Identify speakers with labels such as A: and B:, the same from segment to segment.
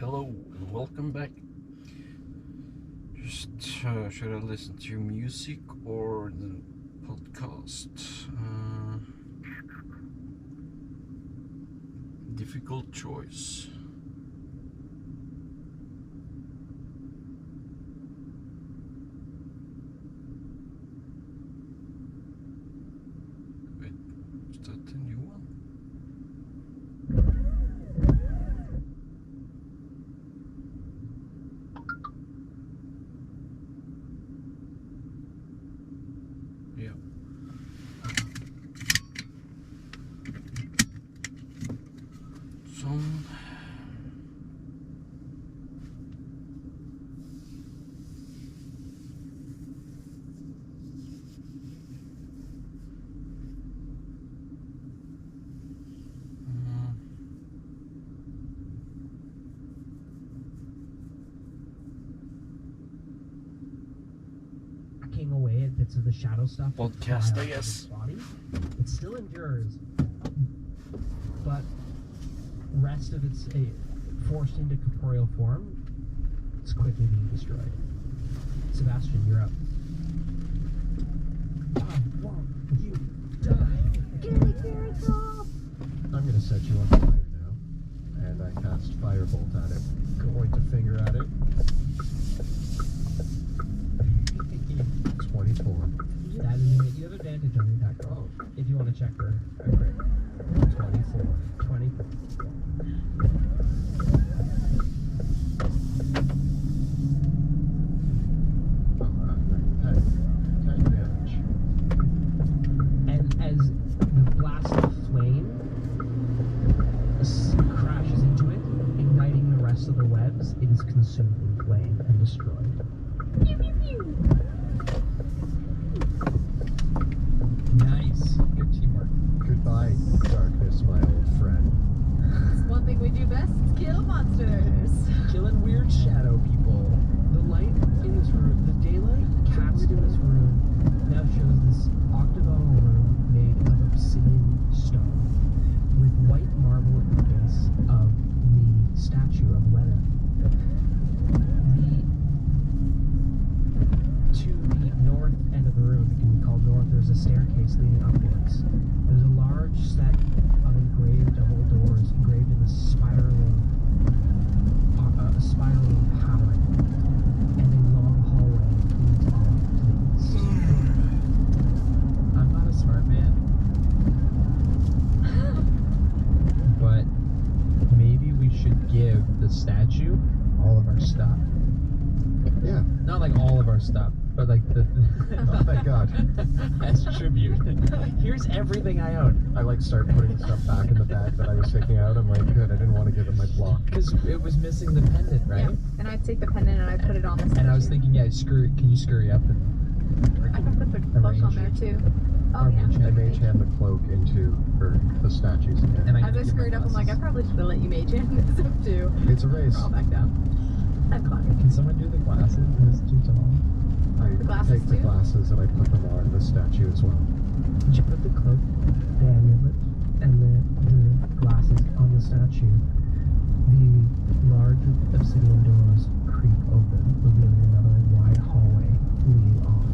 A: Hello and welcome back. Just should I listen to music or the podcast? Difficult choice. Wait, is that the new one? Yeah. Some
B: away at bits of the shadow stuff.
A: podcast, I guess.
B: Body. It still endures, but rest of its forced into corporeal form, it's quickly being destroyed. Sebastian, you're up. I want you die.
C: I'm gonna set you on fire now, and I cast Firebolt at it. Going to finger at it. 24.
B: That is a hit. You have advantage on the attack roll if you want to check for a crit.
C: 24.
B: 24.
C: Ten damage.
B: And as the blast of flame crashes into it, igniting the rest of the webs, it is consumed in flame and destroyed. Pew, pew, pew. Nice. Good teamwork.
C: Goodbye, darkness, my old friend.
D: It's one thing we do best, kill monsters.
B: Killing weird shadow people. The light in this room, the daylight cast in this room now shows this octagonal room made of obsidian stone with white marble at the base of the statue of Lena. To the north end of the room, it can be called north, there's a staircase leading upwards. There's a large set of engraved double doors engraved in a spiraling pattern, and a long hallway leads off to the east. I'm not a smart man, but maybe we should give the statue all of our stuff.
C: Yeah.
B: Not like all of our stuff, but like the
C: Oh, thank God.
B: as tribute. Here's everything I own.
C: I start putting stuff back in the bag that I was taking out. I'm like, good, I didn't want to give it my block.
B: Because it was missing the pendant, right?
D: Yeah. And I take the pendant and I put it on the statue.
B: And I was thinking, yeah, can you scurry up and
D: I can put the cloak on there too. Oh yeah.
C: I mage hand the cloak into the statues again.
B: And
D: As I scurried up, I'm like, I probably should have let you mage hand this up too.
C: It's a race.
D: We're all back down. That's classic.
B: Can someone do the glasses? It's too tall.
C: I
D: The glasses
C: take the
D: too?
C: glasses and I put them on the statue as well.
B: Did you put the cloak, the amulet, and the glasses on the statue? The large obsidian doors creak open, revealing another wide hallway leading off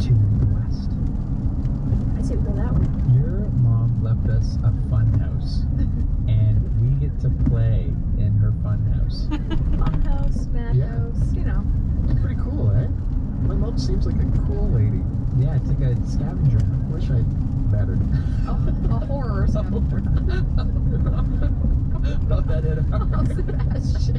B: to the west.
D: I see we go that way.
B: Your mom left us a fun house, and we get to play in her fun house.
D: Fun house, mad
C: Yeah.
D: house, you know.
C: It's pretty cool, eh? My mom seems like a cool lady.
B: Yeah, it's like a scavenger hunt.
C: Wish I met her.
D: A horror scavenger.
B: Not that it
D: Oh, Sebastian.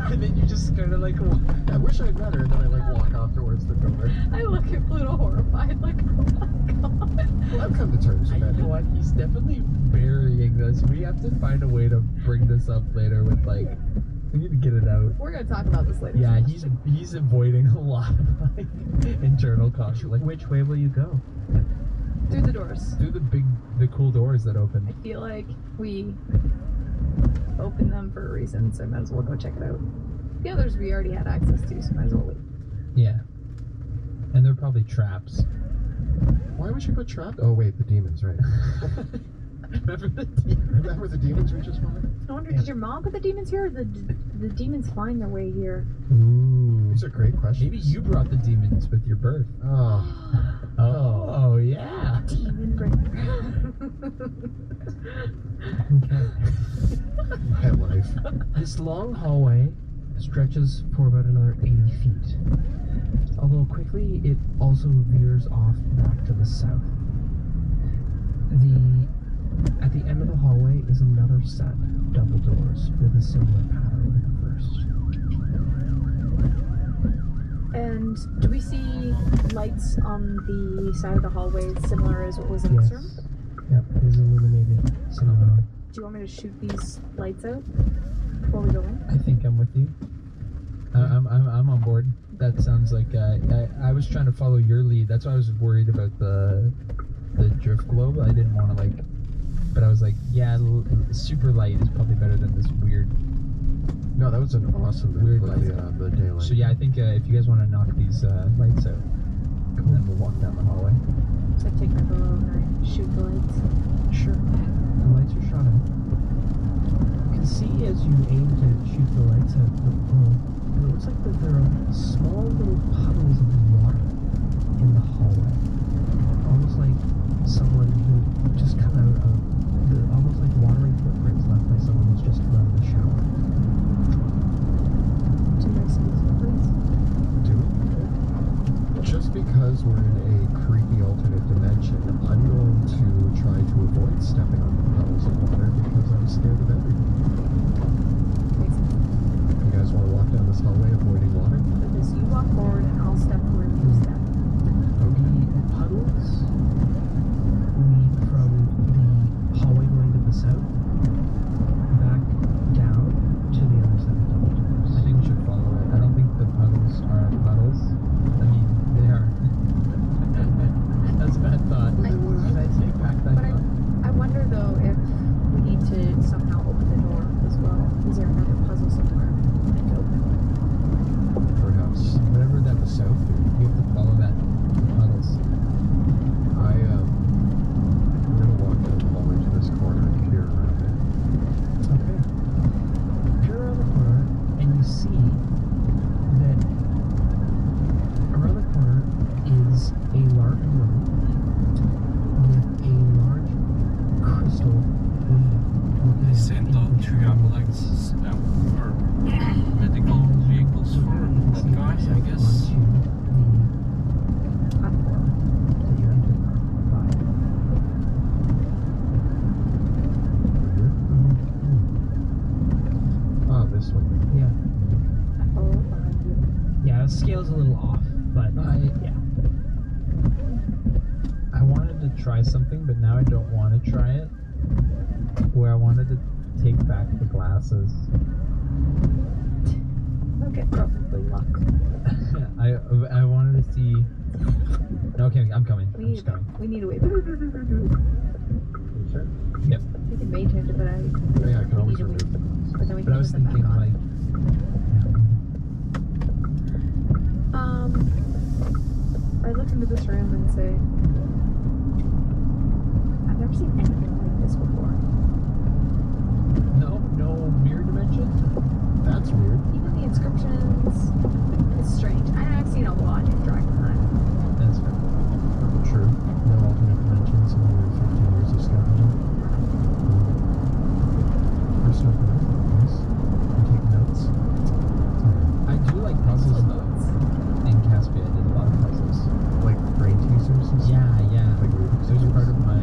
B: And then you just kind of like walk.
C: I wish I'd met her, and then I walk off towards the door.
D: I look at Pluto horrified, like, oh my god.
C: Well, I've come to terms with
B: You
C: that.
B: know what? He's definitely burying this. We have to find a way to bring this up later with we need to get it out.
D: We're gonna talk about this later.
B: Yeah,
D: Sebastian.
B: he's avoiding a lot of internal conflict. Which way will you go?
D: Through the doors.
B: Through the cool doors that open.
D: I feel like we opened them for a reason, so I might as well go check it out. The others we already had access to, so might as well wait.
B: Yeah. And they're probably traps.
C: Why would you put trapped? Oh wait, the demons, right?
E: Remember the demons?
C: Remember the demons we just fought?
D: I wonder, did your mom put the demons here, or the demons find their way here?
E: Ooh.
C: These are great questions.
E: Maybe you brought the demons with your birth.
C: Oh,
E: Oh, yeah.
D: Demon bringer.
B: Okay.
C: my life.
B: This long hallway stretches for about another 80 feet. Although quickly it also veers off back to the south. At the end of the hallway is another set of double doors with a similar pattern to the first.
D: And do we see lights on the side of the hallway similar as what was in this room?
B: Yep, it is illuminated somehow.
D: Do you want me to shoot these lights out before we go in?
E: I think I'm with you. I'm on board. That sounds like I was trying to follow your lead. That's why I was worried about the drift globe. I didn't want to but I was like, yeah, super light is probably better than this weird.
C: No, that was an awesome
E: Weird
C: with
E: light.
C: the daylight.
E: So yeah, I think if you guys want to knock these lights out, and then we'll walk down the hallway.
D: So I take my bow and I shoot the lights.
B: Sure. The lights are shot out. You can see as you aim to shoot the lights out, it looks like that there are small little puddles of water in the hallway. Almost like someone who just come out of almost like watering footprints left by someone who's just come out of the shower.
D: Do I see these footprints?
C: Do we? Just because we're in a creepy alternate dimension, I'm going to try to avoid stepping on the puddles of water because I'm scared of everything.
D: Makes sense.
C: You guys want to walk down this hallway avoiding water?
D: Because you walk forward and I'll step where you step.
B: The puddles lead from the hallway going to the south back down to the other side of the double doors.
E: I think we should follow it. I don't think the puddles are puddles. I mean, they are. That's a bad thought. Should I take back that
D: But
E: thought?
D: I wonder though if we need to somehow open the door as well. Is there another puzzle somewhere we need to open?
C: Perhaps.
E: Whatever that was south, we have to follow that puddles.
C: We're going to walk down the hallway to this corner and peer around it.
B: Okay. Peer around the corner, and you see that around the corner is a large room with a large crystal window. looking
A: They
B: out
A: sent
B: into
A: out
B: the
A: two ambulance or medical vehicles for that guy, I guess.
D: Platform.
B: That you entered by.
C: Ah, this one.
B: Yeah.
D: I follow up behind you.
B: Yeah, the scale's a little off, but yeah.
E: I wanted to try something, but now I don't want to try it. Where I wanted to take back the glasses.
D: Okay, probably luck.
E: I wanted to see. Okay, I'm coming. I'm just coming.
D: We need a way.
C: You sure?
E: Yep.
D: We can maintain it, but
C: Oh, yeah, I can
D: we
C: always
D: need a
C: remove
D: way.
C: them.
D: But then we
E: But I
D: can
E: was
D: put them
E: thinking
D: back on. I look into this room and say, I've never seen anything like this before.
E: No mirror dimension.
C: That's weird.
D: Even the inscriptions, it's strange. I've seen a lot in Dragonheim.
E: That's fair.
C: True. No alternate dimensions in over 15 years of scavenging. First off, nice. You take notes.
E: I do like puzzles though. In Caspia, I did a lot of puzzles.
C: Like brain teasers and stuff.
E: Yeah.
C: Like Rubik's
E: There's a
C: Cubes.
E: part of my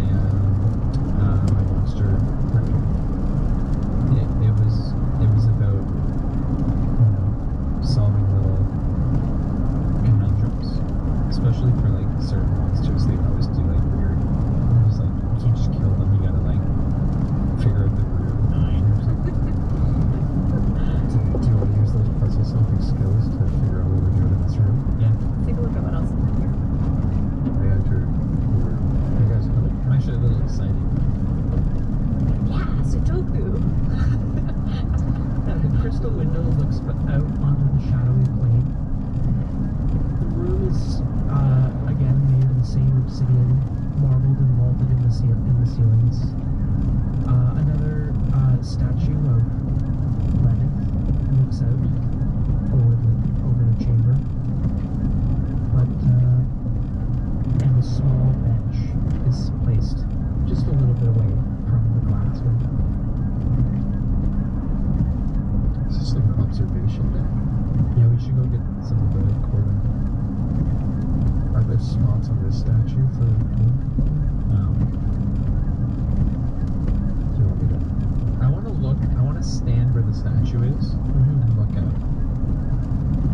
E: to stand where the statue is and look out.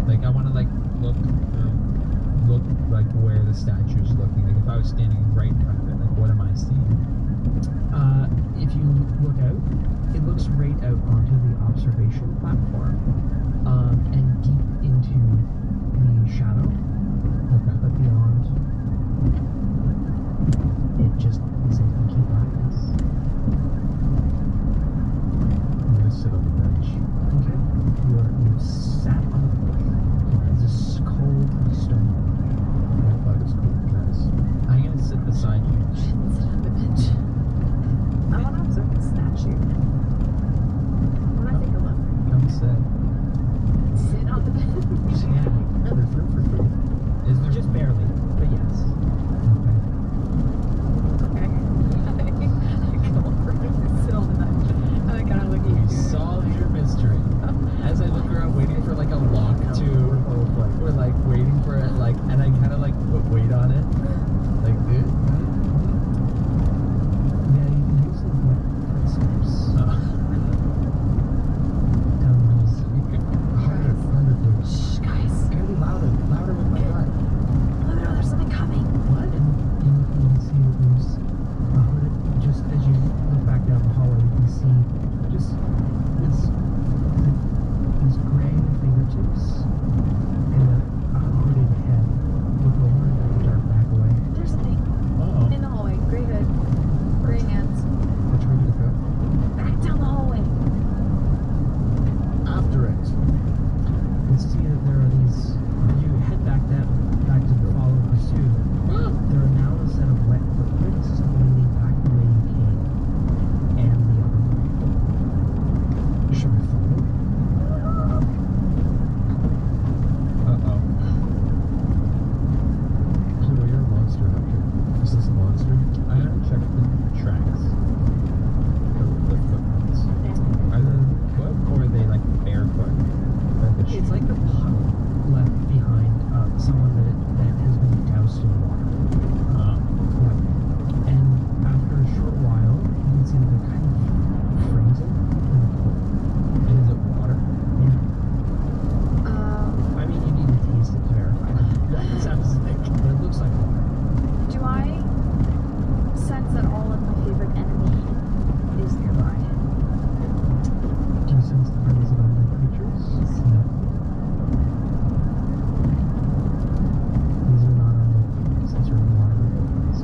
E: Like I want to like look like where the statue is looking. Like if I was standing right in front of it, like what am I seeing?
B: If you look out, it looks right out onto the observation platform, and deep into the shadow.
E: Okay.
B: But beyond, it just is in complete blackness.
C: I'm gonna sit on the bench.
B: Okay. You've sat on the bench. This cold stone.
C: My butt is cold, guys.
E: I'm gonna sit beside you.
D: Shouldn't sit on the bench. I want to observe the statue. I want to take a look.
E: Come sit.
D: Sit on the bench.
B: Yeah.
C: There's room for three.
E: Is there
B: Just barely, but yes.
E: Okay.
D: Okay. I go over and sit on the bench. And I kind of look at you.
E: You solved your mystery. As I look around waiting for like a lock to, we're like waiting for it, like, and I kind of like put weight on it. Like, dude.
B: Yeah, you can use the wet footsteps down the halls.
C: Harder, please.
D: Shh, guys.
C: Gotta be louder with my butt.
D: Oh no, there's something coming.
B: What? And you look and you see that there's a hooded, just as you look back down the hallway, you can see just these gray fingertips and a hooded head. Look over and dart back away.
D: There's something
E: Uh-oh.
D: in the hallway. Gray hood. Gray hands.
C: Which way did it go?
D: Back down the hallway.
C: After it.
B: You see that there are these, as you head back to follow and pursue, there are now a set of wet footprints leading back the way you came, and the other way.
C: Should we follow?
E: Uh-oh.
C: Pluto, you're a monster hunter. Is this a monster?
E: I gotta check the tracks. The footprints. Are they foot or are they like barefoot? Like the
B: It's like the puddle left behind someone that has been doused in water. And after a short while, you can see that they're kind of freezing in the cold.
E: And is it water?
B: Yeah. I mean, you need to taste it to verify. That sounds like, but it looks like water.
D: Do I sense that all of my favorite enemy is nearby?
B: Do you sense the presence of other creatures? No. These are not only creatures, these are water creatures.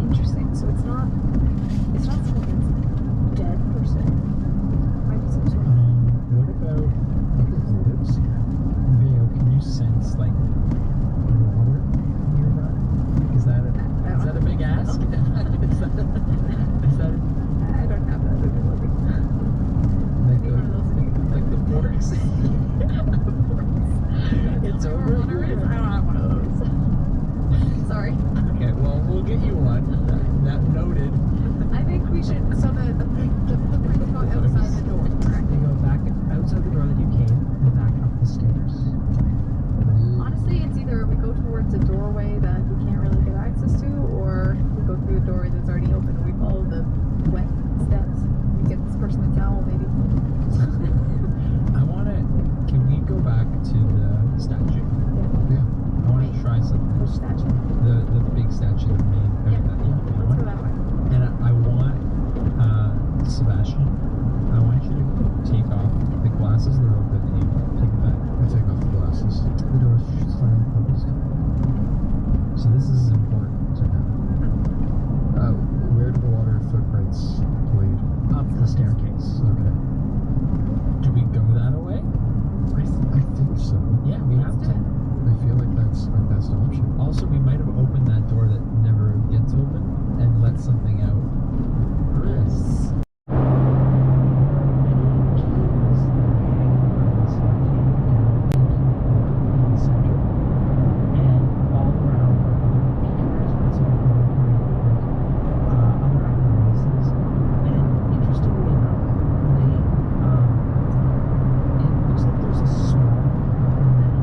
D: Interesting. So it's not something that's dead per se. Might be some sort of
E: What about
C: Lives here.
E: Veo? Can you sense like water nearby? Is that a big ask? is that
D: I don't have that ability.
E: like the forks? It's over.
D: I don't have one of those. Sorry.
E: Okay, well we'll get you one. That noted.
D: I think we should. So the footprints go outside the door, correct?
B: They go back outside the door that you came and back up the stairs.
D: Honestly, it's either we go towards a doorway that we can't really get access to, or we go through a doorway that's already open and we follow the wet steps. We get this person a towel, maybe.
E: I wanna. Can we go back to the statue?
C: Yeah.
E: I wanna try something.
D: Which statue?
E: The big statue, the main.
D: Yeah.
E: I
D: Let's
E: want-
D: go that way.
E: And I want Sebastian. I want you to take off the glasses that are open and you take it back.
C: I take off the glasses.
B: The door's slightly closed.
E: So this is important to know.
C: Where do the water footprints lead?
B: Up the staircase.
C: Okay.
E: Do we go that way?
C: I think so.
E: Yeah, we have
D: Let's do
E: to.
D: it.
C: I feel like that's our best option.
E: Also, we might have opened that door that never gets open and let something out.
C: Chris.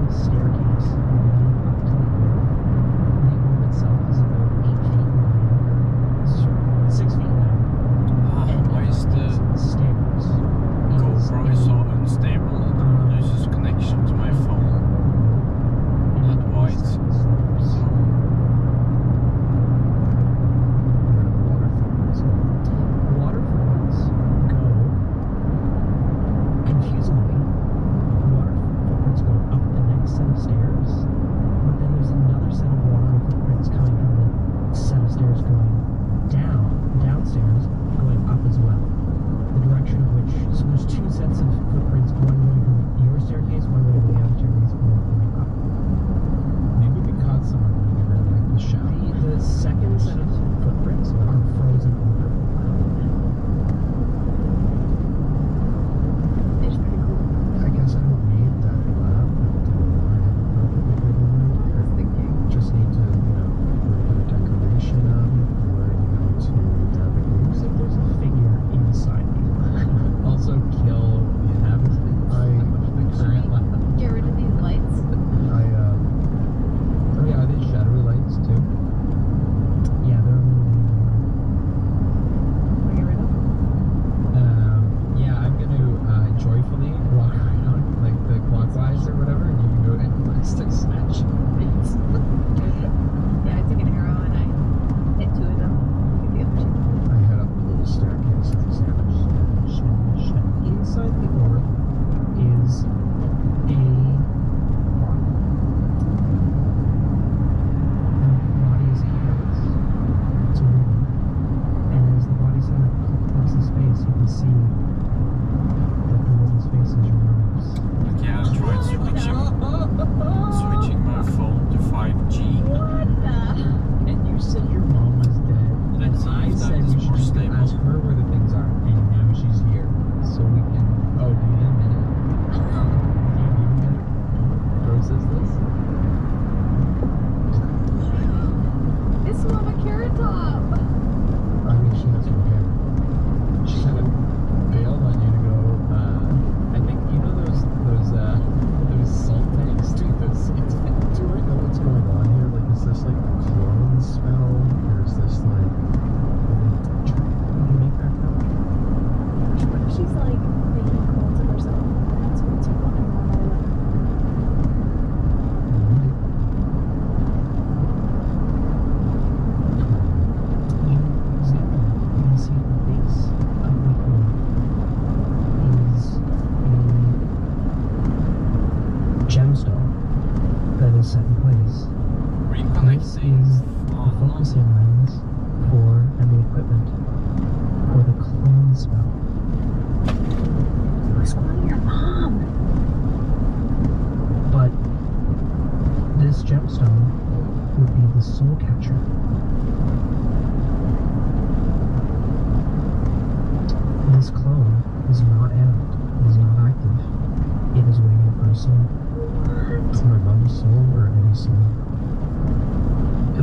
B: Staircase leading up to the room. The room itself is about 8 feet in diameter.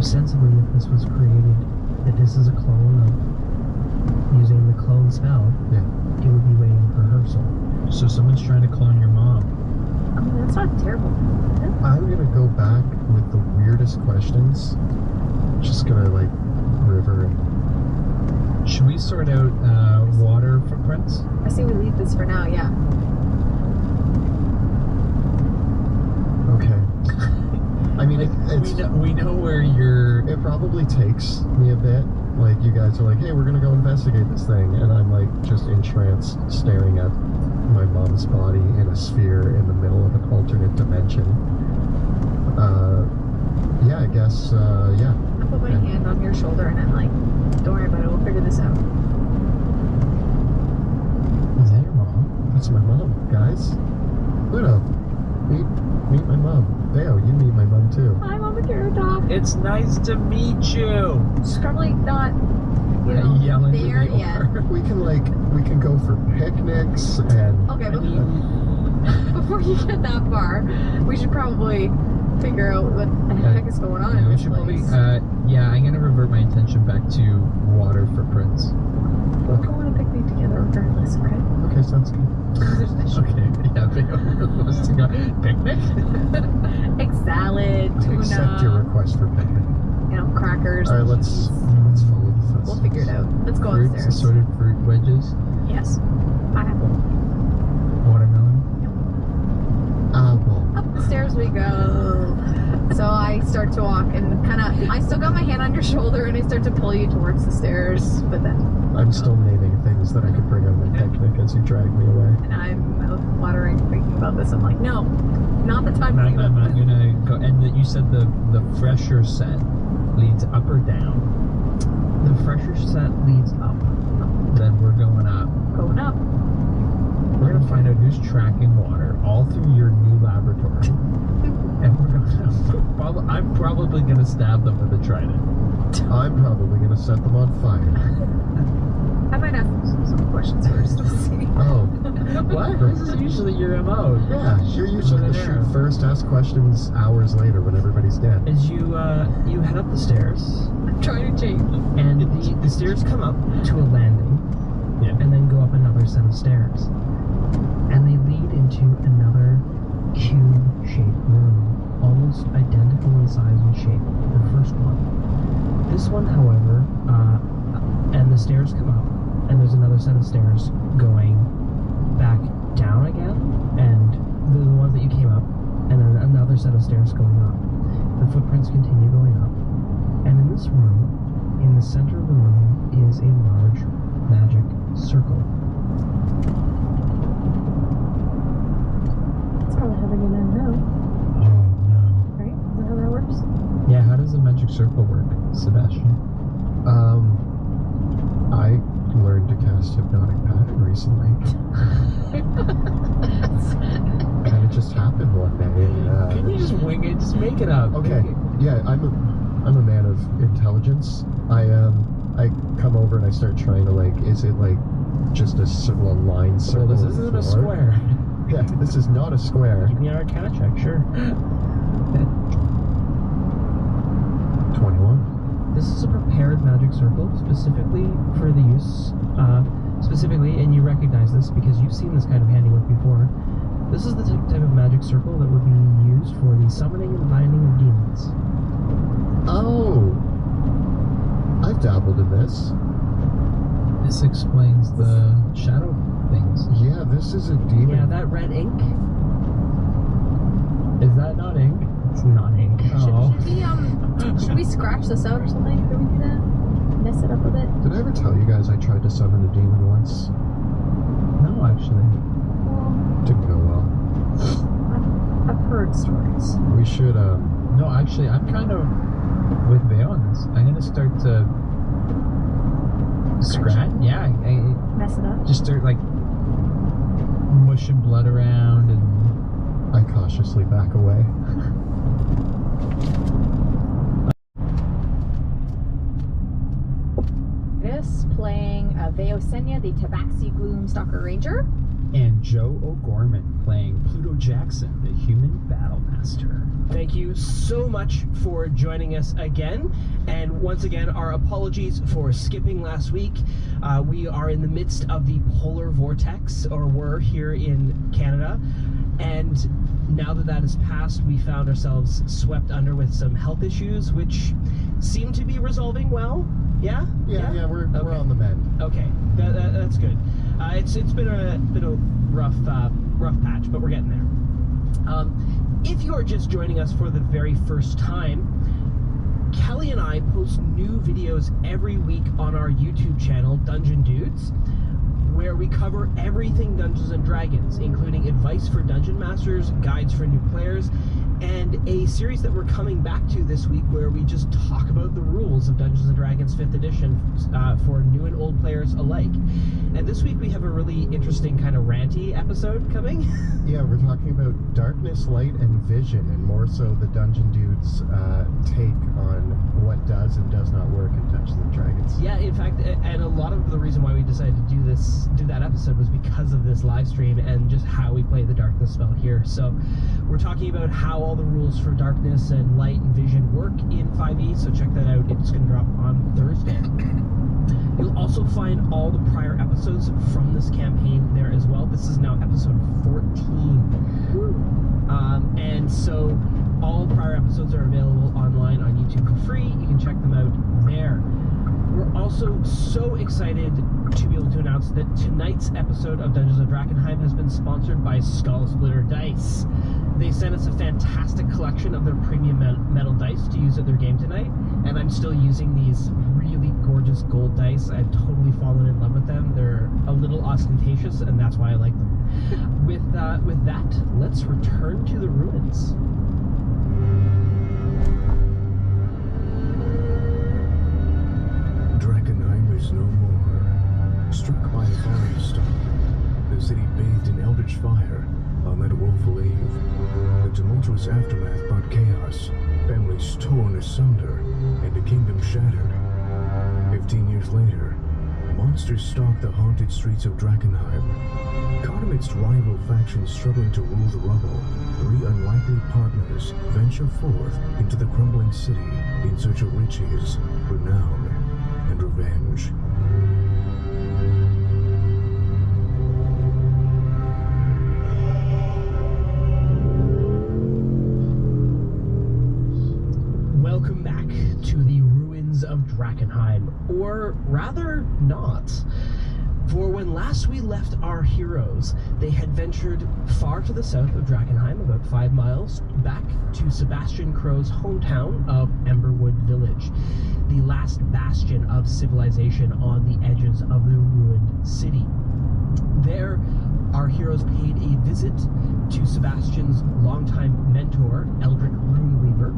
B: Ostensibly, if this was created, that this is a clone of using the clone spell,
C: Yeah.
B: it would be waiting for her soul.
E: So someone's trying to clone your mom.
D: I mean, that's not terrible.
C: I'm gonna go back with the weirdest questions. Just gonna like river and
E: Should we sort out water footprints?
D: I say we leave this for now, yeah.
C: okay. I mean,
E: We know where you're.
C: it probably takes me a bit. Like you guys are like, hey, we're gonna go investigate this thing, and I'm like just entranced, staring at my mom's body in a sphere in the middle of an alternate dimension. Yeah, I guess. Yeah.
D: I put my hand on your shoulder and I'm like, don't worry about it, we'll figure this out.
E: Is that your mom?
C: That's my mom, guys. Ludo, meet my mom. Theo, you meet my mom too.
D: Hi, Mama Carrot Dog.
E: It's nice to meet you.
D: She's probably not, you know,
E: Yelling to
D: there
E: the
D: yet.
E: orc.
C: We can go for picnics and.
D: Okay, but before you get that far, we should probably figure out what the heck is going on
E: Yeah,
D: in
E: we
D: this
E: should
D: place.
E: probably. Yeah, I'm gonna revert my attention back to water footprints.
D: We'll go on a picnic together regardless, okay?
C: Okay, sounds good.
D: There's fish.
E: Okay, yeah, we're supposed to go picnic.
D: Egg salad, tuna,
C: Accept your request for picnic.
D: you know, crackers.
C: All right, let's follow the footsteps.
D: We'll figure it out. Let's go
E: Fruits,
D: upstairs.
E: assorted fruit wedges,
D: Yes. Pineapple.
E: watermelon.
C: Well,
D: Up the stairs we go. So I start to walk and I still got my hand on your shoulder and I start to pull you towards the stairs, but then
C: I'm still naming things that I could bring on my picnic as you drag me away.
D: and I'm mouth-watering thinking about this. I'm like, no, not the time to think
E: I'm
D: about this.
E: gonna go. And you said the fresher set leads up or down.
B: The fresher set leads up.
E: Then we're going up.
D: Going up.
E: We're gonna find out who's tracking water all through your new laboratory, and we're gonna. I'm probably gonna stab them with a trident.
C: I'm probably gonna set them on fire.
D: I might ask some questions first. We'll see.
C: Oh,
E: What? This is usually your MO.
C: yeah, you're usually the shoot first, ask questions hours later when everybody's dead.
B: As you head up the stairs,
D: I'm trying to change.
B: and the stairs come up to a landing,
E: Yeah.
B: and then go up another set of stairs, and they lead into another cube-shaped room, almost identical in size and shape to the first one. This one, however, and the stairs come up, and there's another set of stairs going back down again, and the ones that you came up, and then another set of stairs going up. The footprints continue going up, and in this room, in the center of the room, is a large magic circle.
D: That's probably how they're gonna know,
E: Oh no.
D: right? Is that how that works?
E: Yeah. How does the magic circle work, Sebastian?
C: I learned to cast Hypnotic Pattern recently. And it just happened one day.
E: Can you just wing it? Just make it up.
C: Okay, yeah, I'm a man of intelligence. I come over and I start trying to like, is it like just a line circle?
E: Well, this
C: on the
E: isn't a
C: floor?
E: square.
C: Yeah, this is not a square.
B: Give me an Arcana check, sure.
C: 21.
B: This is a prepared magic circle, specifically for the use, and you recognize this because you've seen this kind of handiwork before. This is the type of magic circle that would be used for the summoning and binding of demons.
C: Oh, I've dabbled in this.
E: This explains the shadow things.
C: Yeah, this is a demon.
B: Yeah, that red ink,
E: Is that not ink?
B: it's not ink.
E: Oh.
D: Should we scratch this out or something? Could we do that? Mess it up a bit?
C: Did I ever tell you guys I tried to summon a demon once?
E: No, actually.
D: Well,
C: Didn't go well.
D: I've heard stories.
C: We should,
E: No, actually, I'm kind of with Veo on this. I'm gonna start to scratch. Yeah, I
D: Mess it up.
E: just start like mushing blood around and.
C: I cautiously back away.
D: This playing Veosenia, the Tabaxi Gloomstalker Ranger.
E: And Joe O'Gorman playing Pluto Jackson, the human battle master.
B: Thank you so much for joining us again. And once again, our apologies for skipping last week. We are in the midst of the polar vortex, or were here in Canada. And now that that has passed, we found ourselves swept under with some health issues, which seem to be resolving well. Yeah?
C: Yeah, we're on the mend.
B: Okay, that's good. It's been a rough patch, but we're getting there. If you are just joining us for the very first time, Kelly and I post new videos every week on our YouTube channel, Dungeon Dudes, where we cover everything Dungeons & Dragons, including advice for dungeon masters, guides for new players, and a series that we're coming back to this week where we just talk about the rules of Dungeons & Dragons 5th edition for new and old players alike. And this week we have a really interesting kind of ranty episode coming.
C: Yeah, we're talking about darkness, light, and vision, and more so the Dungeon Dudes take on what does and does not work in Dungeons & Dragons.
B: Yeah, in fact, and a lot of the reason why we decided to do that episode was because of this live stream and just how we play the darkness spell here. So we're talking about how all the rules for darkness and light and vision work in 5e, so check that out. It's going to drop on Thursday. You'll also find all the prior episodes from this campaign there as well. This is now episode 14. And so all prior episodes are available online on YouTube for free. You can check them out there. We're also so excited to be able to announce that tonight's episode of Dungeons & Drakkenheim has been sponsored by Skull Splitter Dice. They sent us a fantastic collection of their premium metal dice to use at their game tonight, and I'm still using these really gorgeous gold dice. I've totally fallen in love with them. They're a little ostentatious, and that's why I like them. With that, let's return to the ruins.
F: Drakkenheim is no more. Struck by a fiery storm, the city bathed in eldritch fire on that woeful eve. The tumultuous aftermath brought chaos, families torn asunder, and a kingdom shattered. 15 years later, monsters stalk the haunted streets of Drakkenheim. Caught amidst rival factions struggling to rule the rubble, 3 unlikely partners venture forth into the crumbling city in search of riches, renown, and revenge.
B: Welcome back to the ruins of Drakkenheim, or rather not. For when last we left our heroes, they had ventured far to the south of Drakkenheim, about 5 miles, back to Sebastian Crow's hometown of Emberwood Village, the last bastion of civilization on the edges of the ruined city. There, our heroes paid a visit to Sebastian's longtime mentor, Eldric Runeweaver,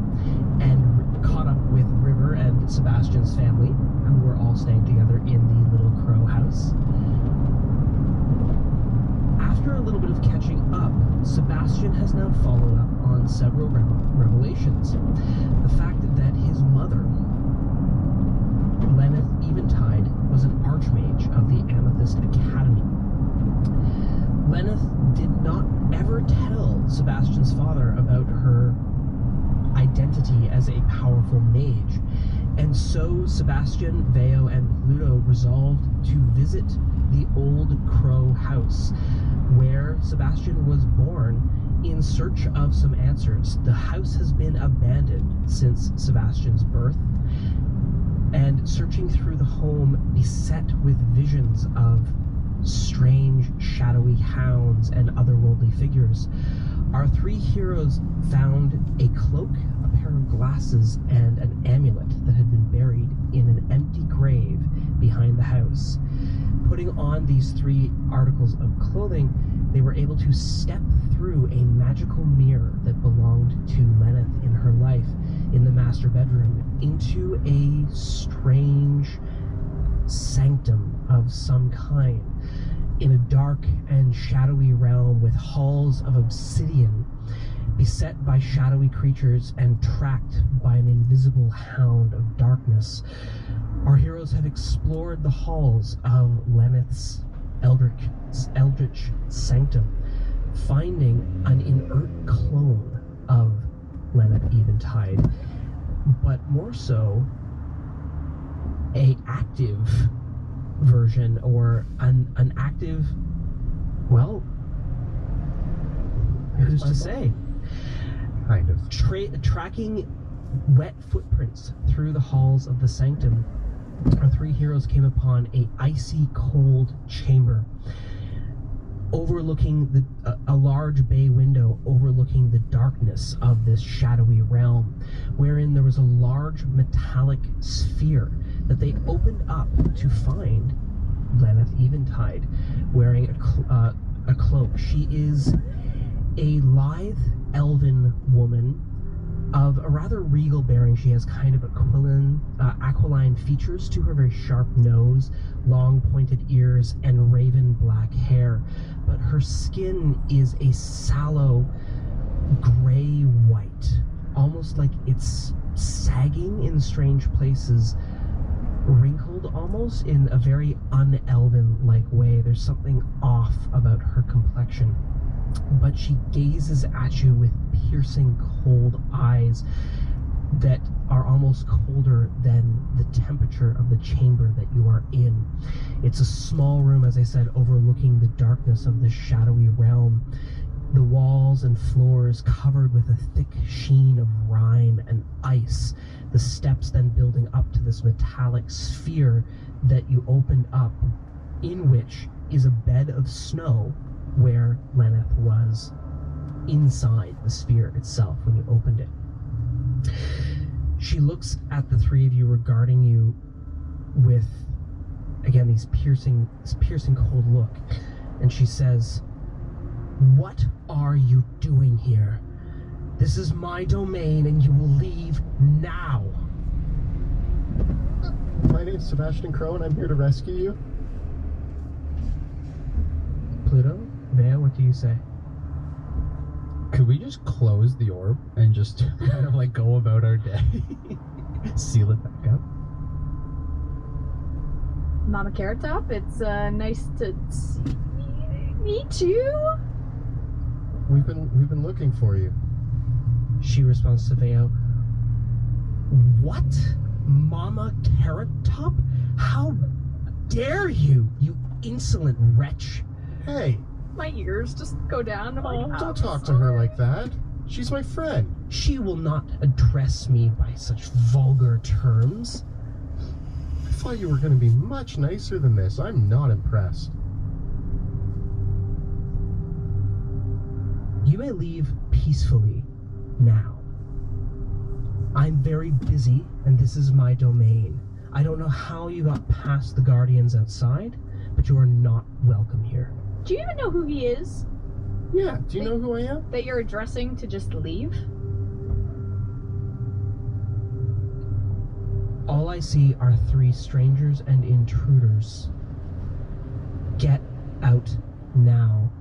B: and caught up with River and Sebastian's family, who were all staying together in the Little Crow house. After a little bit of catching up, Sebastian has now followed up on several revelations. The fact that his mother, Lenneth Eventide, was an archmage of the Amethyst Academy. Lenneth did not ever tell Sebastian's father about her identity as a powerful mage, and so Sebastian, Veo, and Pluto resolved to visit the Old Crow house, where Sebastian was born, in search of some answers. The house has been abandoned since Sebastian's birth, and searching through the home beset with visions of strange, shadowy hounds and otherworldly figures, our 3 heroes found a cloak, a pair of glasses, and an amulet that had been buried in an empty grave behind the house. Putting on these 3 articles of clothing, they were able to step through a magical mirror that belonged to Lenneth in her life in the master bedroom into a strange sanctum of some kind, in a dark and shadowy realm with halls of obsidian, beset by shadowy creatures and tracked by an invisible hound of darkness. Our heroes have explored the halls of Lenneth's eldritch sanctum, finding an inert clone of Lenneth Eventide, but more so a active version, or an active, well, who's to say?
C: Kind of.
B: Tracking wet footprints through the halls of the sanctum, our three heroes came upon a icy cold chamber overlooking a large bay window overlooking the darkness of this shadowy realm, wherein there was a large metallic sphere that they opened up to find Lenneth Eventide wearing a cloak. She is a lithe elven woman of a rather regal bearing. She has kind of aquiline features to her, very sharp nose, long pointed ears, and raven black hair. But her skin is a sallow gray white, almost like it's sagging in strange places, wrinkled almost in a very un-elven-like way. There's something off about her complexion. But she gazes at you with piercing cold eyes that are almost colder than the temperature of the chamber that you are in. It's a small room, as I said, overlooking the darkness of this shadowy realm. The walls and floors covered with a thick sheen of rime and ice. The steps then building up to this metallic sphere that you opened up, in which is a bed of snow where Lenneth was inside the sphere itself when you opened it. She looks at the three of you, regarding you with, again, this piercing cold look, and she says, "What are you doing here? This is my domain, and you will leave now."
C: My name's Sebastian Crow, and I'm here to rescue you.
B: Pluto, Bea, what do you say?
E: Could we just close the orb and just kind of like go about our day? Seal it back up?
D: Mama Carrot Top, it's nice to meet you.
C: We've been looking for you.
B: She responds to Veo, "What? Mama Carrot Top? How dare you, you insolent wretch!"
C: Hey,
D: My ears just go down. I'm like,
C: don't talk to her like that. She's my friend.
B: She will not address me by such vulgar terms.
C: I thought you were going to be much nicer than this. I'm not impressed.
B: You may leave peacefully now. I'm very busy, and this is my domain. I don't know how you got past the guardians outside, but you are not welcome here.
D: Do you even know who he is
C: Yeah, do you know who I am?
D: that you're addressing to just leave?
B: All I see are three strangers and intruders. Get out now.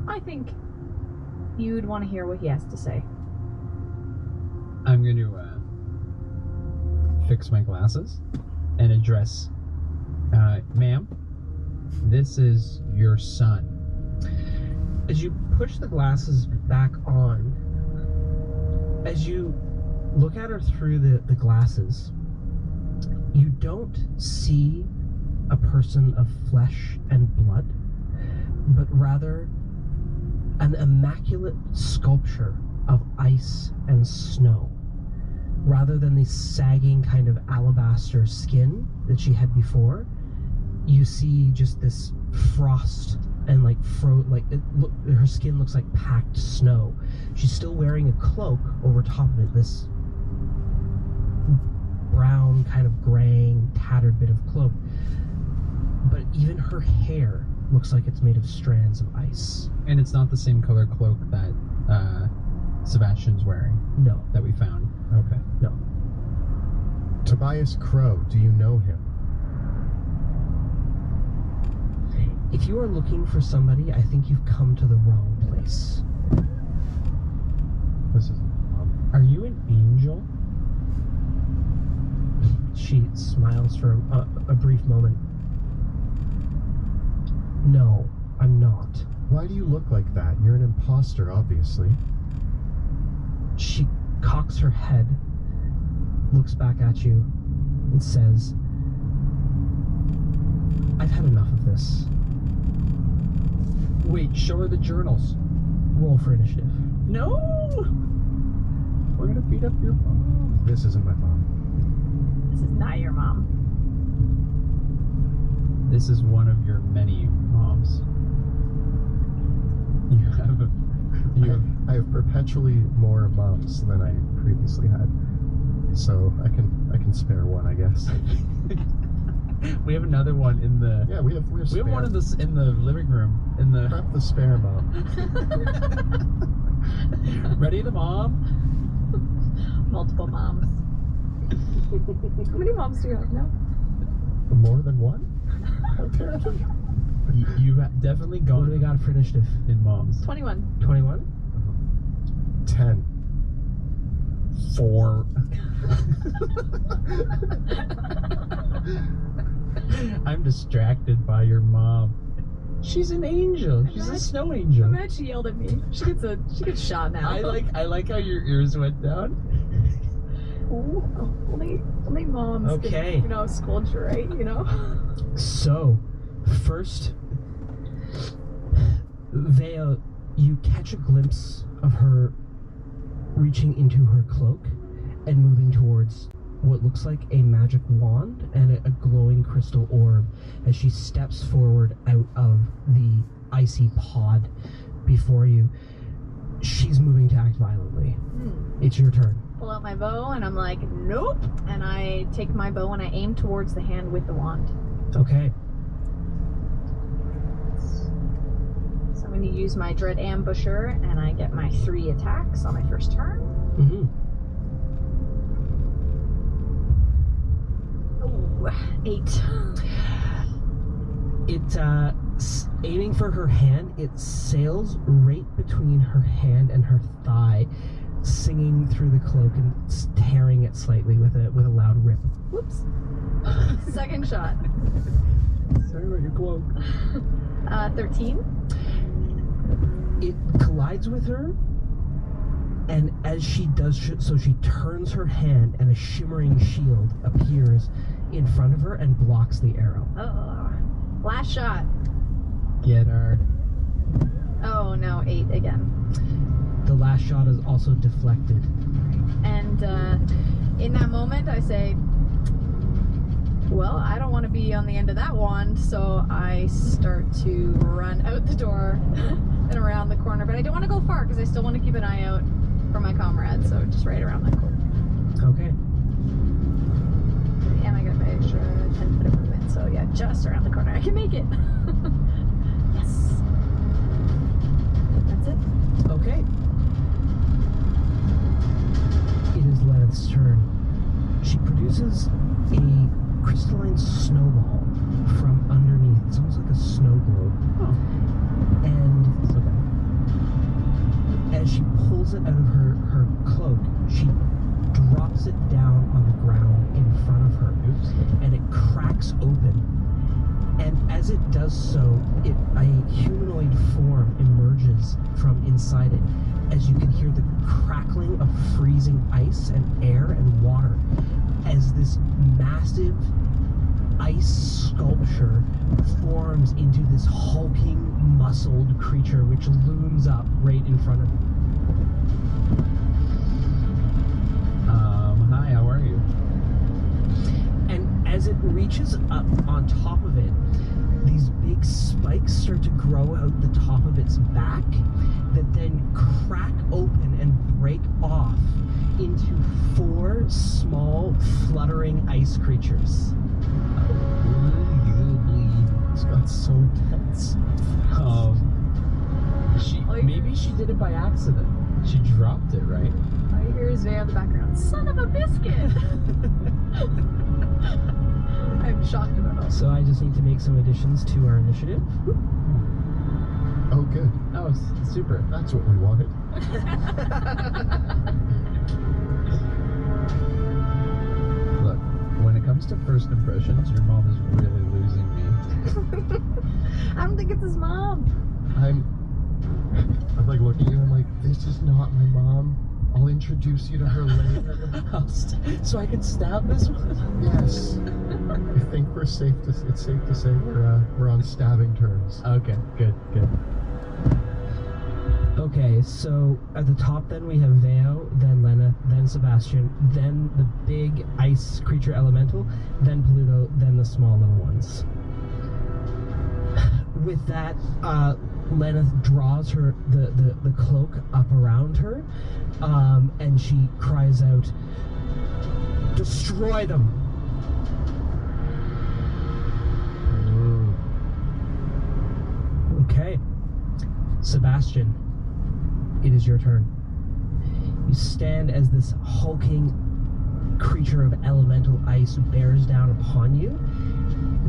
D: I think you'd want to hear what he has to say.
E: I'm going to fix my glasses and address, ma'am, this is your son.
B: As you push the glasses back on, as you look at her through the glasses, you don't see a person of flesh and blood, but rather an immaculate sculpture of ice and snow. Rather than the sagging kind of alabaster skin that she had before, you see just this frost and her skin looks like packed snow. She's still wearing a cloak over top of it, this brown kind of graying tattered bit of cloak, but even her hair looks like it's made of strands of ice.
E: And it's not the same color cloak that Sebastian's wearing.
B: No.
E: That we found. Okay.
B: No.
C: Tobias Crow, do you know him?
B: If you are looking for somebody, I think you've come to the wrong place.
C: This is
E: Are you an angel?
B: She smiles for a brief moment. No, I'm not.
C: Why do you look like that? You're an imposter, obviously.
B: She cocks her head, looks back at you, and says, I've had enough of this.
E: Wait, show her the journals.
B: Roll for initiative.
E: No! We're gonna beat up your mom.
C: This isn't my mom.
D: This is not your mom.
E: This is one of your many moms.
C: I have perpetually more moms than I previously had. So I can spare one, I guess.
E: We have another one in the.
C: Yeah, we have
E: We have
C: spare.
E: one in the living room. In the.
C: Prep the spare mom.
E: Ready, the mom?
D: Multiple moms. How many moms do you have now?
C: More than one? Apparently.
E: You have definitely
B: What do we
E: gone
B: got for initiative?
E: in moms.
D: 21.
B: 21?
C: 10.
E: 4. I'm distracted by your mom. She's an angel. She's a snow angel.
D: I'm glad she yelled at me. She gets shot now.
E: I like how your ears went down.
D: Ooh, only moms
B: Okay.
D: can, scold you, right?
B: So, first, Vea, you catch a glimpse of her reaching into her cloak and moving towards what looks like a magic wand and a glowing crystal orb as she steps forward out of the icy pod before you. She's moving to act violently. It's your turn.
D: Pull out my bow and I'm like, nope. And I take my bow and I aim towards the hand with the wand.
B: Okay.
D: So I'm going to use my Dread Ambusher and I get my 3 attacks on my first turn.
B: Mm-hmm.
D: Ooh, 8.
B: Aiming for her hand, it sails right between her hand and her thigh, singing through the cloak and tearing it slightly with a loud rip.
D: Whoops. Second shot.
E: Sorry about your cloak.
D: 13.
B: It collides with her, and as she does so, she turns her hand and a shimmering shield appears in front of her and blocks the arrow.
D: Oh. Last shot.
E: Get her.
D: Oh no, 8 again.
B: The last shot is also deflected.
D: And in that moment, I say, well, I don't want to be on the end of that wand, so I start to run out the door and around the corner. But I don't want to go far because I still want to keep an eye out for my comrades, so just right around that corner.
B: Okay.
D: And I got my extra 10 foot of movement, so yeah, just around the corner. I can make it. Yes. That's it.
B: Okay. It is Lenneth's turn. She produces a crystalline snowball from underneath. It's almost like a snow globe.
E: Oh.
B: And as she pulls it out of her cloak, she drops it down on the ground in front of her.
E: Oops.
B: And it cracks open. And as it does so, a humanoid form emerges from inside it, as you can hear the crackling of freezing ice and air and water as this massive ice sculpture forms into this hulking, muscled creature which looms up right in front of you.
E: Hi, how are you?
B: And as it reaches up on top of it, these big spikes start to grow out the top of its back that then crack open and break off into 4 small, fluttering ice creatures.
C: It's got so intense.
E: Maybe she did it by accident. She dropped it, right?
D: All you hear is Vea in the background. Son of a biscuit! I'm shocked about all.
B: So I just need to make some additions to our initiative.
C: Oh, good.
E: Oh, super.
C: That's what we wanted.
E: Look, when it comes comes to first impressions, your mom is really losing me.
D: I don't think it's his mom.
C: I'm like looking at you. I'm like, this is not my mom. I'll introduce you to her later.
E: So I can stab this one?
C: Yes. I think it's safe to say we're on stabbing terms.
E: Okay, good.
B: Okay, so at the top then we have Veo, then Lena, then Sebastian, then the big ice creature elemental, then Pluto, then the small little ones. With that, Lena draws her the cloak up around her, and she cries out, "Destroy them!" Okay, Sebastian, it is your turn. You stand as this hulking creature of elemental ice bears down upon you.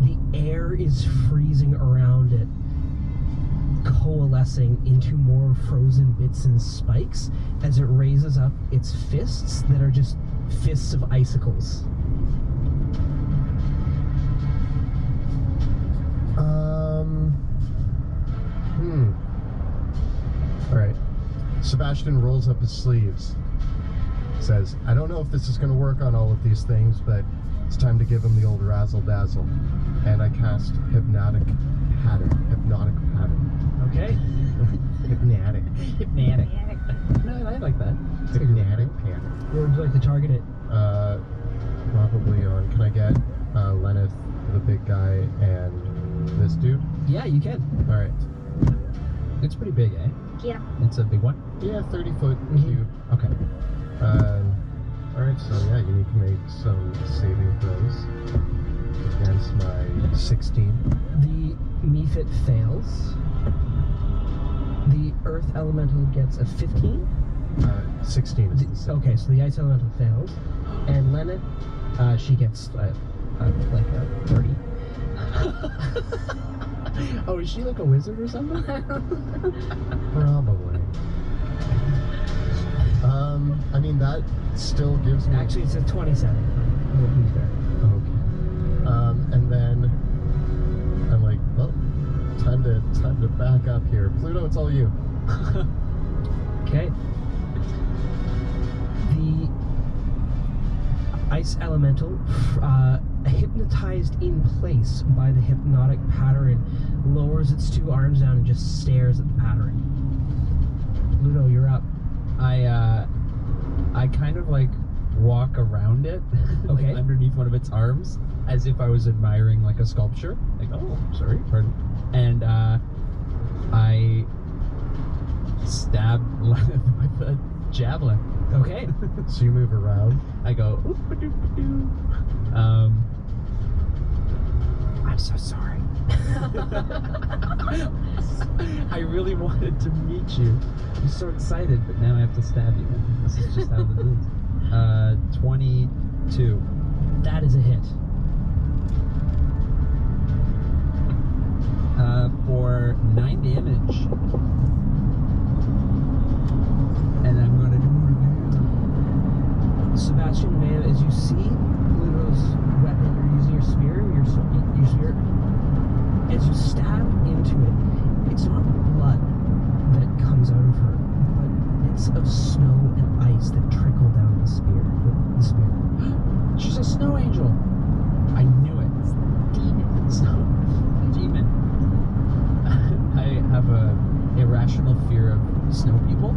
B: The air is freezing around it, coalescing into more frozen bits and spikes as it raises up its fists that are just fists of icicles.
C: Alright. Sebastian rolls up his sleeves. Says, I don't know if this is going to work on all of these things, but it's time to give him the old razzle dazzle. And I cast Hypnotic Pattern.
B: Okay.
C: Hypnotic.
E: No, I like that.
C: Hypnotic Pattern.
B: Where would you like to target it?
C: Probably on, can I get Lenneth, the big guy, and this dude?
B: Yeah, you can.
C: Alright.
E: It's pretty big, eh?
D: Yeah.
E: It's a big one?
C: Yeah, 30-foot cube.
E: Okay.
C: Alright, so yeah, you need to make some saving throws against my 16.
B: The Mephit fails. The Earth Elemental gets a 15.
C: 16 is the same.
B: Okay, so the Ice Elemental fails. And Lenneth, she gets like a 30.
E: Oh, is she like a wizard or something?
C: Probably. I mean, that still gives me...
B: Actually, it's a 27. We'll be fair.
C: Okay. And then I'm like, well, time to back up here. Pluto, it's all you.
B: Okay. The Ice Elemental, hypnotized in place by the hypnotic pattern, lowers its two arms down and just stares at the pattern. Pluto, you're up.
E: I kind of like walk around it, like
B: Okay.
E: underneath one of its arms, as if I was admiring like a sculpture. Like, oh, sorry, pardon. And I stab Lenneth with a javelin.
B: Okay.
C: So you move around.
E: I go, oop-a-doop-a-doo. I'm so sorry. I really wanted to meet you. I'm so excited, but now I have to stab you. This is just how it is. 22.
B: That is a hit.
E: For 9 damage. And I'm gonna do it again.
B: Sebastian Veo, as you see Pluto's weapon, you're using your spear, your spear. As you stab into it, it's not blood that comes out of her, but bits of snow and ice that trickle down the spear.
E: She's a snow angel. I knew it.
D: Demon.
E: Snow demon. I have a irrational fear of snow people,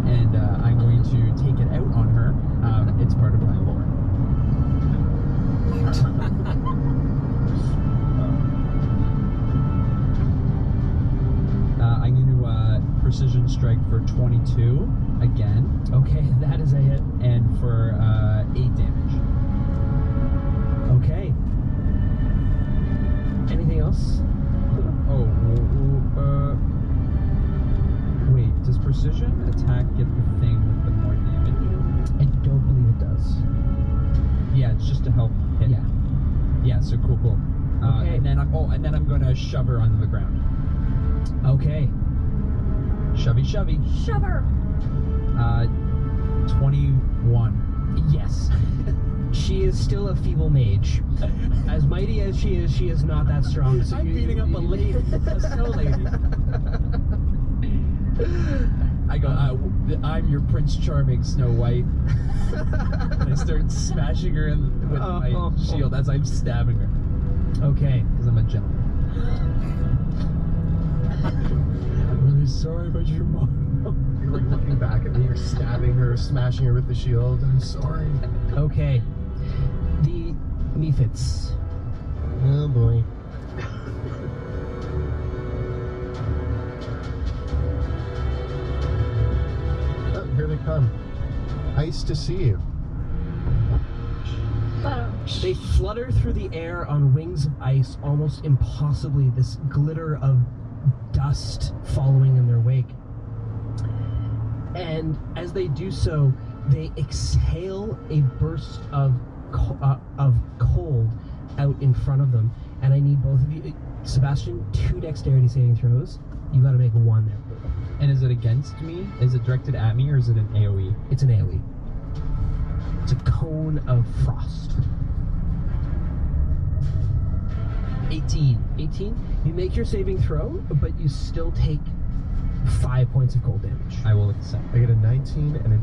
E: and I'm going to take it out on her. It's part of my lore. I'm going to precision strike for 22 again.
B: Okay, that is a hit.
E: And for 8 damage.
B: Okay. Anything else?
E: Oh, wait, does precision attack get the thing with the more damage?
B: I don't believe it does.
E: Yeah, it's just to help hit.
B: Yeah.
E: Yeah, so cool.
B: Okay.
E: And then I'm gonna shove her onto the ground.
B: Okay.
E: Shovey.
D: Shove her.
E: 21.
B: Yes. She is still a feeble mage. As mighty as she is not that strong. So
E: I'm beating up a lady, a snow lady. I go, I'm your Prince Charming, Snow White. And I start smashing her with my shield as I'm stabbing her.
B: Okay.
E: Because I'm a gentleman. I'm really sorry about your mom.
C: You're like looking back at me, you're stabbing her, smashing her with the shield. I'm sorry.
B: Okay. The Mephits.
C: Oh boy. Oh, here they come. Nice to see you.
B: They flutter through the air on wings of ice, almost impossibly, this glitter of dust following in their wake. And as they do so, they exhale a burst of cold out in front of them. And I need both of you, Sebastian, 2 dexterity saving throws. You got to make 1 there.
E: And is it against me? Is it directed at me, or is it an AoE?
B: It's an AoE. It's a cone of frost. 18. You make your saving throw, but you still take 5 points of cold damage.
E: I will accept.
C: I get a 19 and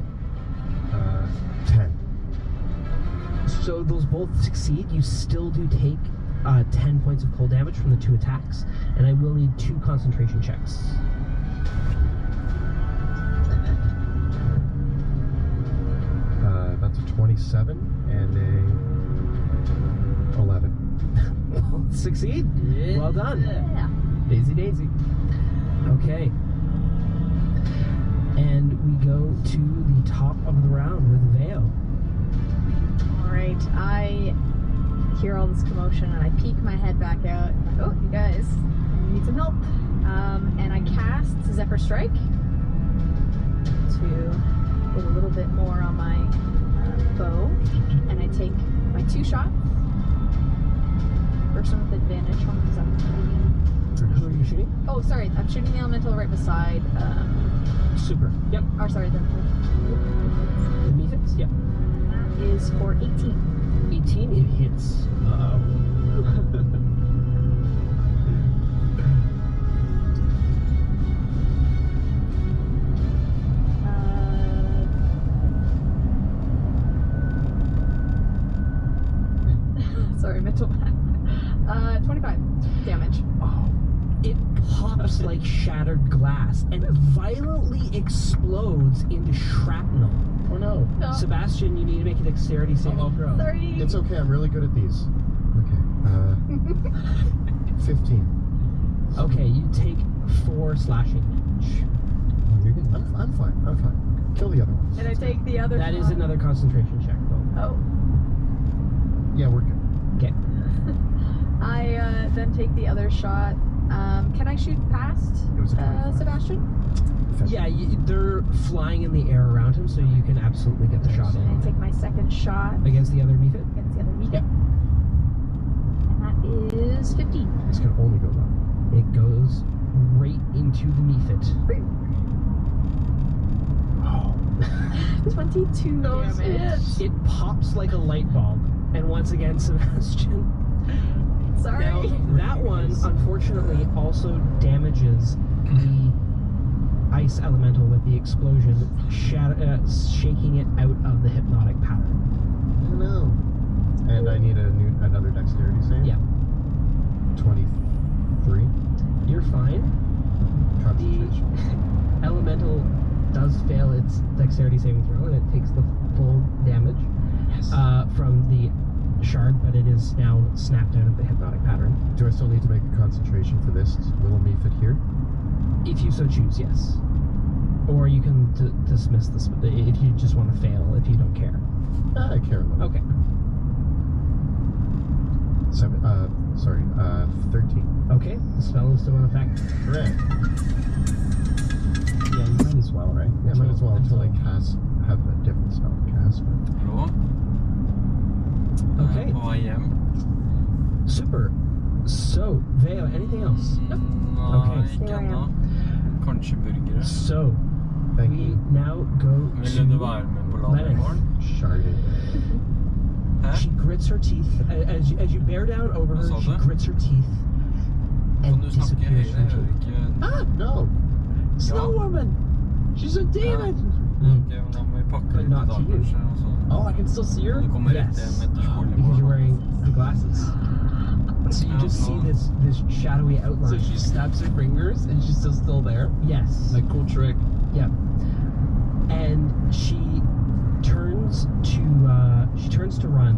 C: a 10.
B: So those both succeed. You still do take 10 points of cold damage from the 2 attacks, and I will need 2 concentration checks.
C: That's a 27 and a 11.
B: Succeed.
E: Yeah.
B: Well done.
D: Yeah.
E: Daisy Daisy.
B: Okay. And we go to the top of the round with Veo.
D: Alright, I hear all this commotion and I peek my head back out. I'm like, oh, you guys need some help. And I cast Zephyr Strike to get a little bit more on my bow. And I take my 2 shots. First one with advantage, one because I'm
B: Who are you shooting?
D: Oh, sorry, I'm shooting the elemental right beside.
B: Super. Yep.
D: Or sorry, the
B: The Mephits? Yep.
D: that is for 18.
B: 18, it hits.
D: Sorry, mental math. 25 damage.
B: Oh, it pops like shattered glass and violently explodes into shrapnel.
C: Oh no.
D: No.
B: Sebastian, you need to make a dexterity saving throw.
D: Sorry.
C: It's okay, I'm really good at these. Okay. 15.
B: Okay, you take 4 slashing damage.
C: I'm fine. Kill the other ones.
D: And I take the other
B: That is
D: shot.
B: another concentration check, though.
D: Oh.
C: Yeah, we're good.
B: Okay.
D: I then take the other shot. Can I shoot past
C: It was a 25.
D: Sebastian?
B: Yeah, they're flying in the air around him, so you can absolutely get the shot
D: And I
B: in.
D: take my second shot
B: Against the other Mephit?
D: against the other meat.
B: Yep.
D: And that is 15.
C: This can only go up.
B: It goes right into the Mephit.
D: 22 damage.
B: It pops like a light bulb. And once again, Sebastian.
D: Sorry.
B: Now, that one, unfortunately, also damages the ice elemental with the explosion, shaking it out of the hypnotic pattern.
C: Oh no. And I need another dexterity save?
B: Yeah.
C: 23.
B: You're fine.
C: Concentration.
B: The elemental does fail its dexterity saving throw, and it takes the full damage from the shard, but it is now snapped out of the hypnotic pattern.
C: Do I still need to make a concentration for this little Mephit here?
B: If you so choose, yes. Or you can dismiss this if you just want to fail, if you don't care.
C: I care a little.
B: Okay.
C: 13.
B: Okay, the spell is still in effect.
C: Hooray.
E: Yeah, you might as well, right?
C: Yeah, might as well until I have a different spell to cast. But...
A: Hallå?
B: Okay.
A: På IM.
B: Super. So, Veo, anything else?
A: Nei,
B: Okay.
A: ikke ennå. Kanskje burgere.
B: So,
C: Thank
B: we
C: you.
B: now go
A: Vil
B: to
A: du være med på ladet i
B: Lennox.
A: morgen?
C: Sharded.
B: She grits her teeth as you bear down over
A: Vad
B: her.
A: sa
B: She
A: du?
B: grits her teeth
A: Kan
B: and
A: du snakke
B: disappears from view.
A: ikke...
C: No.
B: Snow woman. She's a demon.
A: Ok, men da må vi pakke
B: But
A: litt
B: not
A: i dag,
B: to you.
A: kanskje. Og så
E: Oh, I can still see her?
A: du kommer rett
B: Yes,
A: hjem etter skolen i
B: because you're
A: morgen.
B: wearing the glasses. So you just see this shadowy outline.
E: So she snaps her fingers and she's still there?
B: Yes.
E: Like, cool trick.
B: Yeah. And she turns to run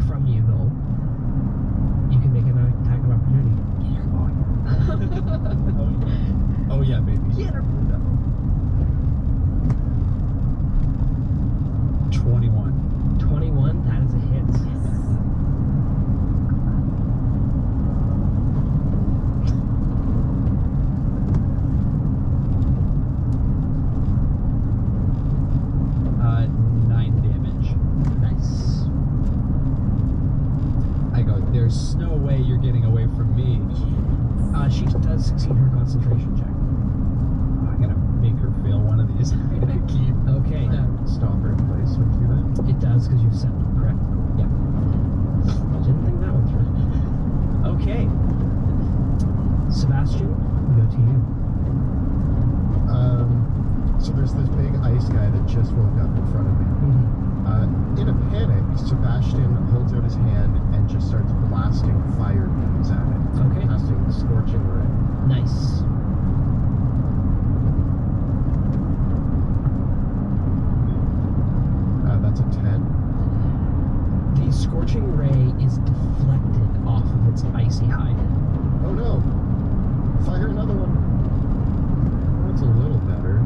B: from you, though. You can make an attack of opportunity.
E: Oh yeah, baby.
D: Get her, Pluto.
E: 21.
B: 21, that is a hit.
E: Uh, 9 damage.
B: Nice.
E: I go, there's no way you're getting away from me.
B: She does succeed her concentration check.
E: I'm gonna make her fail one of these. Keep.
B: Okay.
C: Stop her in place with you then.
B: It does because you've set it, correct? Yeah. Didn't think that one through. Okay. Sebastian, we go to you.
C: So there's this big ice guy that just woke up in front of me. In a panic, Sebastian holds out his hand and just starts blasting fire beams at it.
B: Okay.
C: Casting Scorching Ray.
B: Nice.
C: That's a 10.
B: The scorching ray is deflected off of its icy hide.
C: Oh no! Fire another one. That's a little better.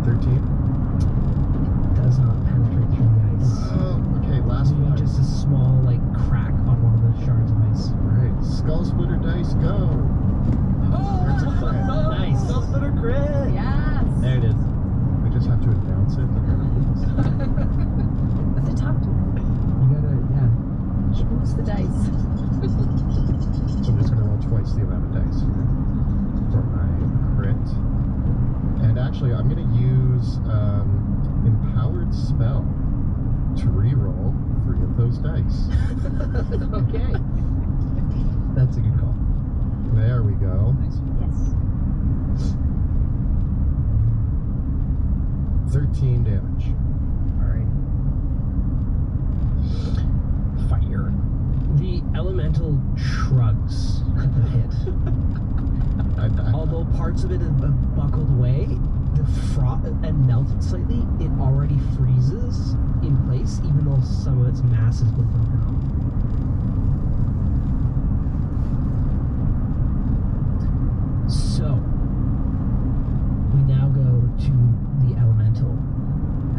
C: 13.
B: Does not penetrate through the ice.
C: Okay, last
B: Leaving
C: one.
B: just a small, like, crack on one of the shards of ice.
C: Alright, Skull Splitter dice, go! That's a crit.
B: Nice.
E: Splitter crit!
D: Yes.
E: There it is.
C: I just have to announce it.
D: To talk to her.
E: You gotta, yeah.
D: Schmooze the dice.
C: So I'm just going to roll twice the amount of dice for my crit. And actually, I'm going to use Empowered Spell to re-roll 3 of those dice.
B: Okay.
E: That's a good call.
C: There we go.
E: Nice.
D: Yes.
C: 13 damage.
B: Alright.
E: Fire.
B: The elemental shrugs at the hit. Although parts of it have buckled away, the froth and melted slightly, it already freezes in place, even though some of its mass has been broken off. So, we now go to the elemental,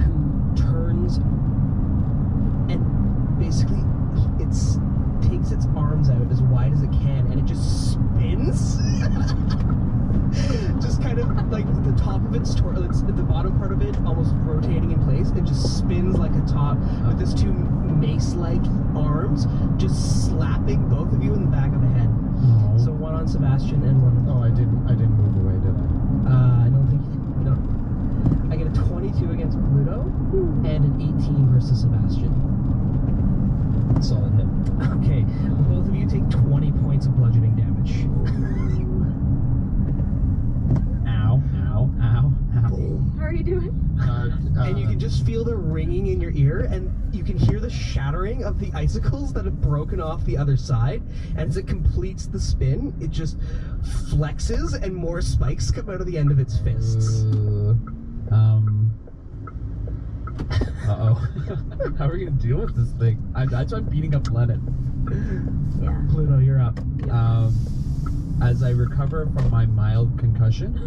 B: who turns and basically takes its arms out as wide as it can, and it just spins. Just kind of like the top of its the bottom part of it almost rotating in place, and just spins like a top with its 2 mace-like arms, just slapping both of you in the back of the head.
E: Oh.
B: So one on Sebastian and one on.
C: Oh, I didn't move away, did I?
B: I don't think. No. I get a 22 against Pluto and an 18 versus Sebastian.
E: Solid hit.
B: Okay, both of you take 20 points of bludgeoning damage.
E: Ow, ow, ow, ow.
D: How are you doing?
B: And you can just feel the ringing in your ear, and you can hear the shattering of the icicles that have broken off the other side. And as it completes the spin, it just flexes, and more spikes come out of the end of its fists.
E: Uh-oh. How are we gonna deal with this thing? That's why I'm beating up Lennon.
D: Yeah.
B: Pluto, you're up.
E: As I recover from my mild concussion,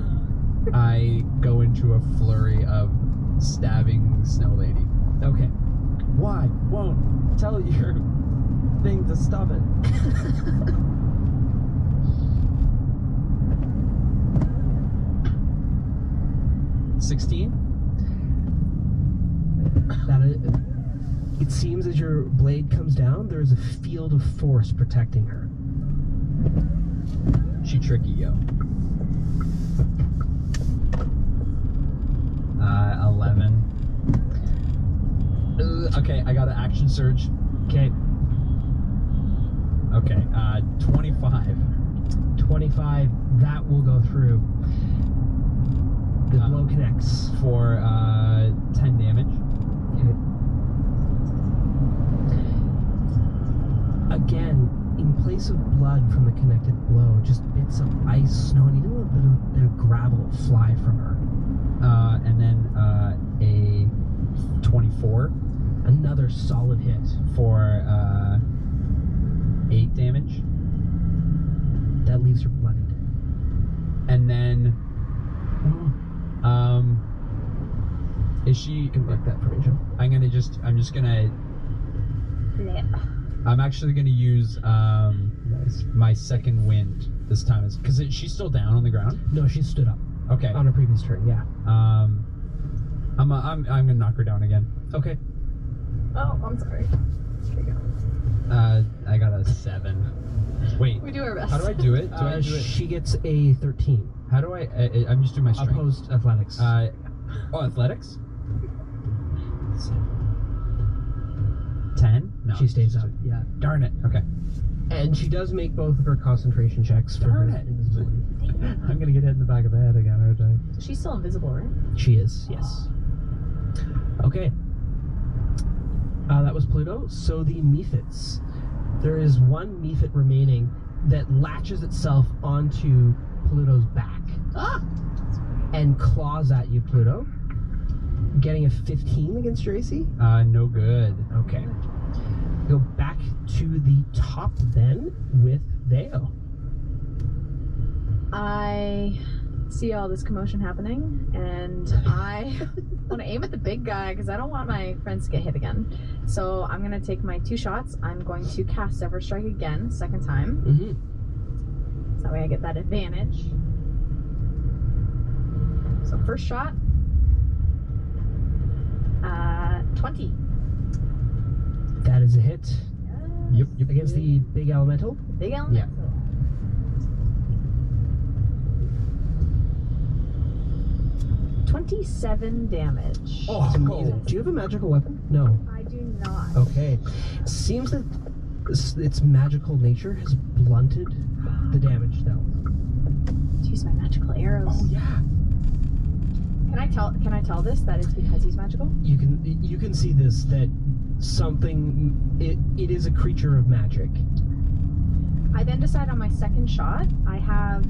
E: I go into a flurry of stabbing Snow Lady.
B: Okay.
E: Why won't tell your thing to stop it?
B: It seems as your blade comes down, there is a field of force protecting her.
E: She tricky, yo. 11. Okay, I got an action surge.
B: Okay.
E: Okay, 25.
B: 25. That will go through. The blow connects.
E: For 10 damage.
B: Okay. Again, in place of blood from the connected blow, just bits of ice, snow, and even a little bit of gravel fly from her.
E: And then a 24
B: Another solid hit.
E: for 8 damage.
B: That leaves her bloodied.
E: And then, is she?
B: You can mark that for me, Joe.
E: I'm actually gonna use my second wind this time, because she's still down on the ground.
B: No, she stood up
E: Okay.
B: on her previous turn. Yeah.
E: I'm gonna knock her down again.
B: Okay.
D: Oh, I'm sorry. There you go.
E: I got a 7. Wait.
D: We do our best.
E: How do I do it? Do I do it?
B: She gets a 13.
E: How do I? I'm just doing my strength.
B: Opposed athletics.
E: Athletics. 10? No.
B: She stays up. Yeah.
E: Darn it. Okay.
B: And she does make both of her concentration checks for
E: Darn
B: her
E: it.
B: invisibility.
E: I'm gonna get hit in the back of the head again, aren't I?
D: She's still invisible, right?
B: She is, yes. Okay. That was Pluto. So the Mephits. There is one Mephit remaining that latches itself onto Pluto's back and claws at you, Pluto. Getting a 15 against your AC?
E: No good.
B: Okay. Go back to the top then with Vale.
D: I see all this commotion happening, and I want to aim at the big guy because I don't want my friends to get hit again. So I'm going to take my 2 shots. I'm going to cast Sever Strike again, second time.
B: Mm-hmm.
D: So that way I get that advantage. So first shot. 20.
B: That is a hit.
E: Yep.
B: Against the big elemental?
D: Big element. 27 damage.
B: Oh, that's amazing. Do you have a magical weapon? No.
D: I do not.
B: Okay. Seems that its magical nature has blunted the damage dealt.
D: Use my magical arrows.
B: Oh yeah.
D: Can I tell this that it's because he's magical?
B: You can see this, that something it is a creature of magic.
D: I then decide on my second shot. I have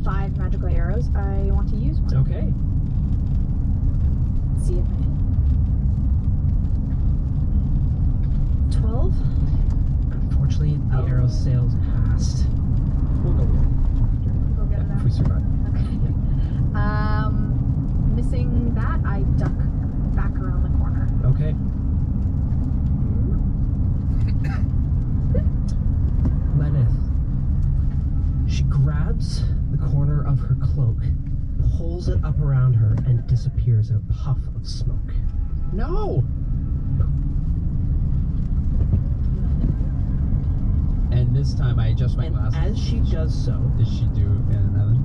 D: 5 magical arrows. I want to use one.
B: Okay.
D: Let's see if I hit. 12.
B: Unfortunately, the arrow sails past. We'll go with it.
D: Go get it
E: If we
D: out.
E: survive.
D: Okay. Missing that, I duck back around the corner.
B: Okay. Lenneth. She grabs the corner of her cloak, pulls it up around her, and disappears in a puff of smoke.
E: No. And this time I adjust my
B: And
E: glasses.
B: as she does so,
E: Does she do another?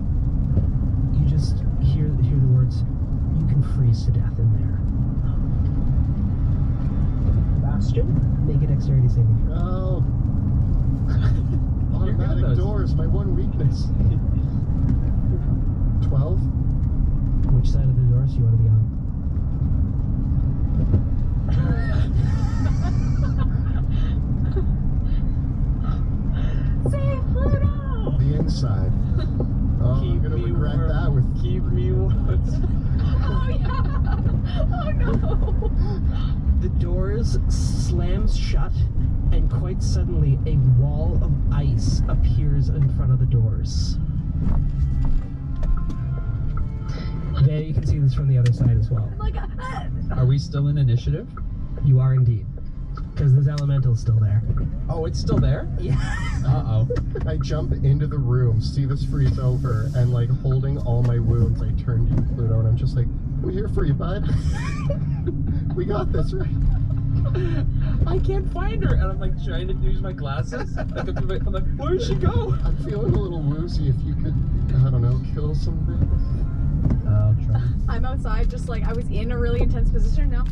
B: you just hear the words, "You can freeze to death in there." Bastion, make a dexterity saving throw.
C: Oh.
E: You're good at
C: Automatic
E: those.
C: doors, my one weakness. 12?
B: Which side of the doors do you want to be on?
D: Save Pluto!
C: The inside. Oh, I'm gonna regret that with
E: Keep me warm.
D: Oh yeah! Oh no!
B: The doors slams shut, and quite suddenly a wall of ice appears in front of the doors. There, you can see this from the other side as well.
D: Like,
E: Are we still in initiative?
B: You are indeed. Because this elemental's still there.
E: Oh, it's still there?
B: Yeah.
E: Uh-oh.
C: I jump into the room, see this freeze over, and like holding all my wounds, I turn to you, Pluto, and I'm just like, "We're here for you, bud. We got this, right?"
E: I can't find her, and I'm like trying to use my glasses. I'm like, where'd she go?
C: I'm feeling a little woozy. If you could, I don't know, kill something.
E: I'll try.
D: I'm outside, just like I was in a really intense position now.